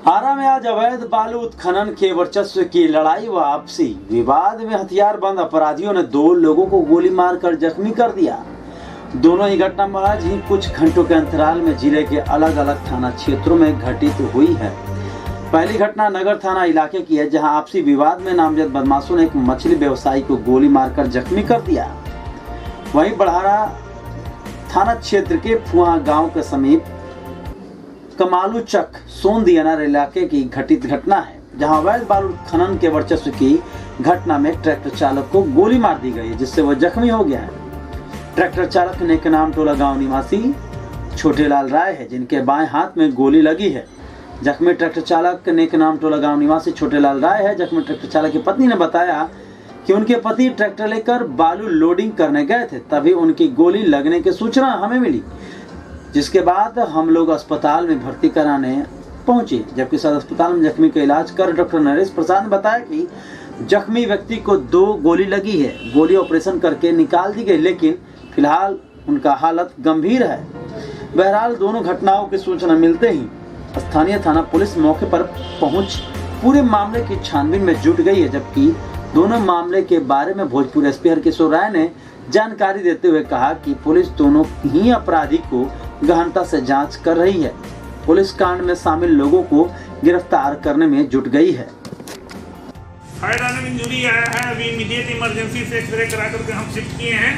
आरा में आज अवैध बालू उत्खनन के वर्चस्व की लड़ाई व आपसी विवाद में हथियारबंद अपराधियों ने 2 लोगों को गोली मारकर जख्मी कर दिया। दोनों ही घटना आज ही कुछ घंटों के अंतराल में जिले के अलग अलग थाना क्षेत्रों में घटित हुई है। पहली घटना नगर थाना इलाके की है, जहां आपसी विवाद में नामजद बदमाशों ने एक मछली व्यवसायी को गोली मारकर जख्मी कर दिया। वहीं बढ़ारा थाना क्षेत्र के फुहा गांव के समीप कमालूचक सोनदियाना इलाके की घटित घटना है, जहां अवैध बालू खनन के वर्चस्व की घटना में ट्रैक्टर चालक को गोली मार दी गई, जिससे वह जख्मी हो गया है। ट्रैक्टर चालक नेकनाम टोला गांव निवासी छोटेलाल राय है, जिनके बाएं हाथ में गोली लगी है। जख्मी ट्रैक्टर चालक नेकनाम टोला गांव निवासी छोटेलाल राय है। जख्मी ट्रैक्टर चालक की पत्नी ने बताया कि उनके पति ट्रैक्टर लेकर बालू लोडिंग करने गए थे, तभी उनकी गोली लगने की सूचना हमें मिली, जिसके बाद हम लोग अस्पताल में भर्ती कराने पहुंचे। जबकि सदर अस्पताल में जख्मी का इलाज कर डॉक्टर नरेश प्रसाद ने बताया कि जख्मी व्यक्ति को 2 गोली लगी है। गोली ऑपरेशन करके निकाल दी गई, लेकिन फिलहाल उनका हालत गंभीर है। बहरहाल दोनों घटनाओं की सूचना मिलते ही स्थानीय थाना पुलिस मौके पर पहुंच पूरे मामले की छानबीन में जुट गई है। जबकि दोनों मामले के बारे में भोजपुर एसपी हरकिशोर राय ने जानकारी देते हुए कहा कि पुलिस दोनों ही अपराधी को गहनता से जांच कर रही है। पुलिस कांड में शामिल लोगों को गिरफ्तार करने में जुट गई है। फायर इंजरी आया है, अभी इमीडिएट इमरजेंसी से एक्सरे करा करके हम शिफ्ट किए हैं।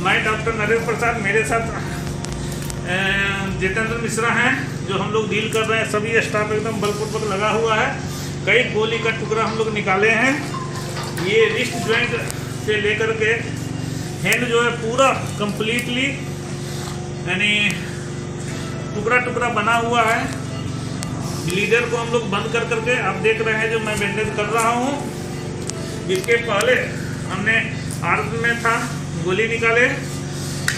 मैं डॉक्टर नरेश प्रसाद, मेरे साथ जितेंद्र मिश्रा हैं, जो हम लोग डील कर रहे हैं। सभी स्टाफ एकदम बलपूर्वक लगा हुआ है। कई गोली का टुकड़ा हम लोग निकाले हैं। ये रिस्ट ज्वाइंट से लेकर के हैंड जो है पूरा कंप्लीटली यानी टुकड़ा टुकड़ा बना हुआ है। लीडर को हम लोग बंद कर करके आप देख रहे हैं जो मैं बैंडेज कर रहा हूँ। इसके पहले हमने आर्म में था गोली निकाले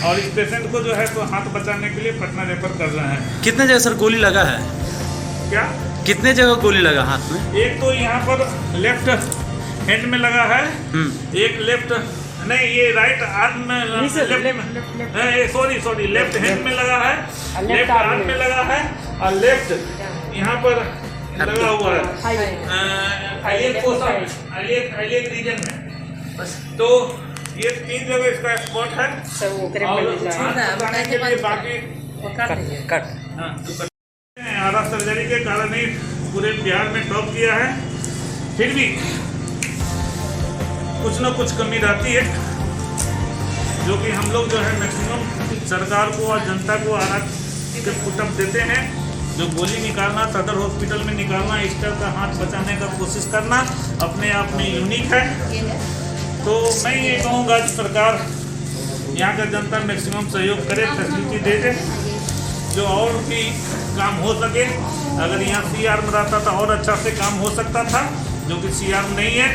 और इस पेशेंट को जो है तो हाथ बचाने के लिए पटना रेफर कर रहे हैं। कितने जगह सर गोली लगा है? क्या कितने जगह गोली लगा हाथ में? एक तो यहाँ पर लेफ्ट हैंड में लगा है, एक लेफ्ट नहीं, ये राइट आर्म में, सॉरी लेफ्ट हैंड में लगा है, लेफ्ट आर्म में लगा है और लेफ्ट यहाँ पर लगा हुआ है आइलियक रीजन में। तो ये 3 जगह इसका स्पॉट है और बाकी आरा सर्जरी के कारण ही पूरे बिहार में टॉप किया है। फिर भी कुछ न कुछ कमी रहती है, जो कि हम लोग जो है मैक्सिमम सरकार को और जनता को आरा के पुटअप देते हैं। जो गोली निकालना, सदर हॉस्पिटल में निकालना, इस तरह का हाथ बचाने का कोशिश करना अपने आप में यूनिक है। तो मैं ये कहूँगा कि सरकार यहाँ का जनता मैक्सिमम सहयोग करे, फैसिलिटी दे दे, जो और भी काम हो सके। अगर यहाँ CR में रहता तो और अच्छा से काम हो सकता था, जो कि CR में नहीं है।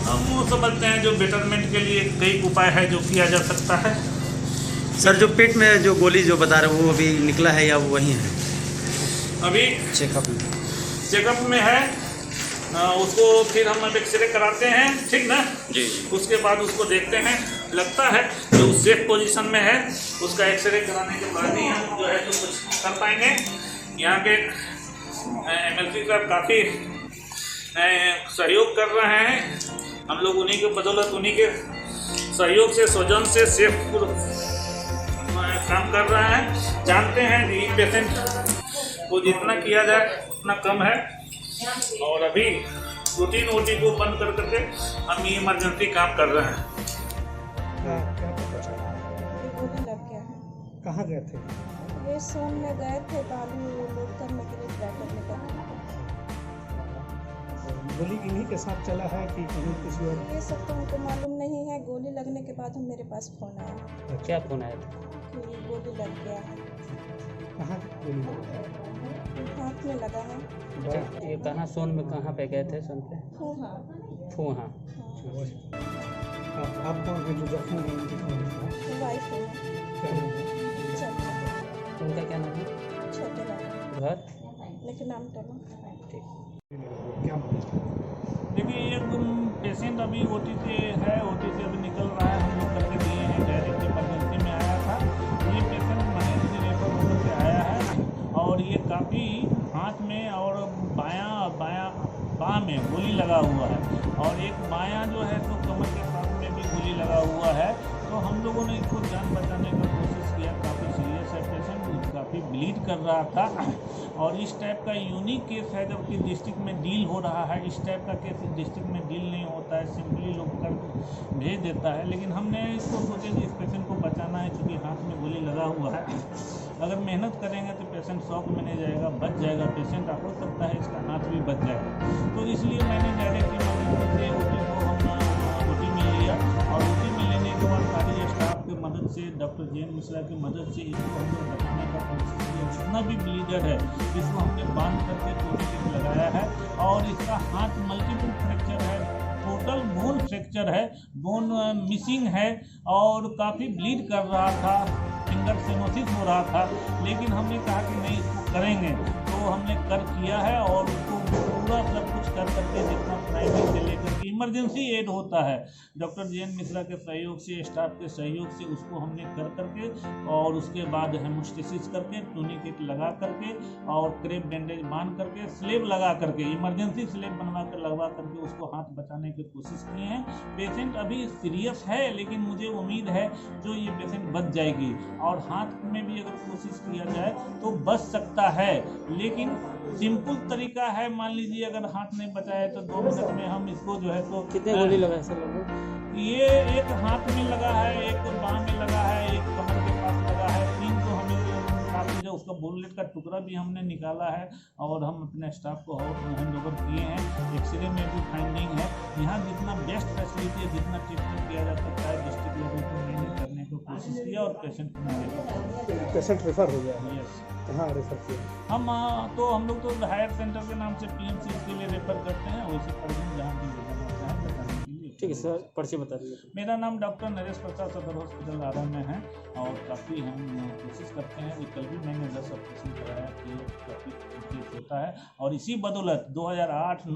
हम वो समझते हैं जो बेटरमेंट के लिए कई उपाय है जो किया जा सकता है। सर जो पेट में जो गोली जो बता रहे वो अभी निकला है या वो वही है? अभी चेकअप में है। उसको फिर हम एक्सरे कराते हैं, ठीक ना जी। उसके बाद उसको देखते हैं, लगता है जो सेफ पोजीशन में है उसका एक्सरे कराने के बाद ही हम जो है तो कुछ कर पाएंगे। यहाँ के MLC साहब काफ़ी सहयोग कर रहे हैं। हम लोग उन्हीं के बदौलत, उन्हीं के सहयोग से, स्वजन से सेफ काम कर रहे हैं। जानते हैं कि पेशेंट को जितना किया जाए उतना कम है और अभी रूटीन OT को बंद कर करके हम ये इमरजेंसी काम कर रहे हैं। कहाँ गए थे? ये सोन में गए थे बालू लोड करने के लिए ट्रैक्टर लेकर। गोली इन्हीं के साथ चला है कि कहीं किसी और? ये सब तो हमको मालूम नहीं है। गोली लगने के बाद मेरे पास फोन आया। क्या फोन आया था? कि गोली लग गया है। कहाँ गोली लगा? हाथ में लगा है। ये कहाँ सोन में कहाँ पे गए थे? सोन पे फूहा। आप कौन है जो जख्मी हैं? वाइफ है। उनका क्या नाम है? छोटेलाल। घर? नेकनाम टोला। क्या? देखिए ये पेशेंट अभी OT से है, OT से अभी निकल रहा है। हम लोग करके दिए हैं, डायरेक्ट इमरजेंसी में आया था। ये पेशेंट महेंद्र रेफर से आया है और ये काफ़ी हाथ में और बाँ में गोली लगा हुआ है और एक बायां जो है तो कमर के पास में भी गोली लगा हुआ है। तो हम लोगों ने इसको जान बचाने का कोशिश किया। काफ़ी सीरियस है पेशेंट, काफ़ी ब्लीड कर रहा था और इस टाइप का यूनिक केस है, जबकि डिस्ट्रिक्ट में डील हो रहा है। इस टाइप का केस डिस्ट्रिक्ट में डील नहीं होता है, सिंपली लोग कर भेज देता है। लेकिन हमने इसको सोचे कि इस पेशेंट को बचाना है, क्योंकि हाथ में गोली लगा हुआ है। अगर मेहनत करेंगे तो पेशेंट शॉक में नहीं जाएगा, बच जाएगा पेशेंट। हो सकता है इसका हाथ भी बच जाएगा। तो इसलिए मैंने डायरेक्ट इमरजेंसी से ओटी को हम ओटी में लिया और ओटी में लेने के बाद सारी स्टाफ की मदद से, डॉक्टर जे.एन. मिश्रा की मदद से इसको हम लोग बचाने का कोशिश किया। जितना भी ब्लीडर है इसको हमने बांध करके टूनिक लगाया है और इसका हाथ मल्टीपल फ्रैक्चर है, टोटल बोन फ्रैक्चर है, बोन मिसिंग है और काफ़ी ब्लीड कर रहा था, फिंगर सेनोसिस हो रहा था। लेकिन हमने कहा कि नहीं, इसको करेंगे, तो हमने कर किया है और उसको पूरा सब कुछ कर करके जितना प्राइमरी से लेकर के इमरजेंसी एड होता है, डॉक्टर जे.एन. मिश्रा के सहयोग से, स्टाफ के सहयोग से उसको हमने कर करके और उसके बाद हेमोस्टेसिस करके, टूनिकेट लगा करके और क्रेप बैंडेज बांध करके, स्लेब लगा करके, इमरजेंसी स्लेब बनवा कर लगवा करके उसको हाथ बचाने की कोशिश किए हैं। पेशेंट अभी सीरियस है, लेकिन मुझे उम्मीद है जो ये पेशेंट बच जाएगी और हाथ में भी अगर कोशिश किया जाए तो बच सकता है। लेकिन सिंपल तरीका है, मान लीजिए अगर हाथ नहीं बचाए तो 2 मिनट में हम इसको जो है तो कितने गोली लगा है सर लगभग? ये एक हाथ में लगा है, एक बाँह में लगा है, एक कमर के पास लगा है, 3 तो हमें काफ़ी जो उसका बुलेट का टुकड़ा भी हमने निकाला है और हम अपने स्टाफ को हैंड ओवर किए हैं। एक्सरे में भी फाइंडिंग है। यहाँ जितना बेस्ट फैसिलिटी है, जितना ट्रीटमेंट किया जा सकता है डिस्ट्रिक्ट लेवल पर मैंने करने की कोशिश किया और पेशेंट को पेशेंट रेफर हो गया है? यस, कहाँ रेफर किया? हम लोग तो हायर सेंटर के नाम से पीएमसी के लिए रेफर करते हैं, वैसे पर्सन जहाँ भी बताना चाहें बताने के लिए। ठीक है सर, पर्ची बता दीजिए। मेरा नाम डॉक्टर नरेश प्रसाद सदर हॉस्पिटल आरा में है और काफ़ी हम कोशिश करते हैं। कल भी मैंने 10 ऑपरेशन कराया कि काफ़ी केस होता है और इसी बदौलत 2008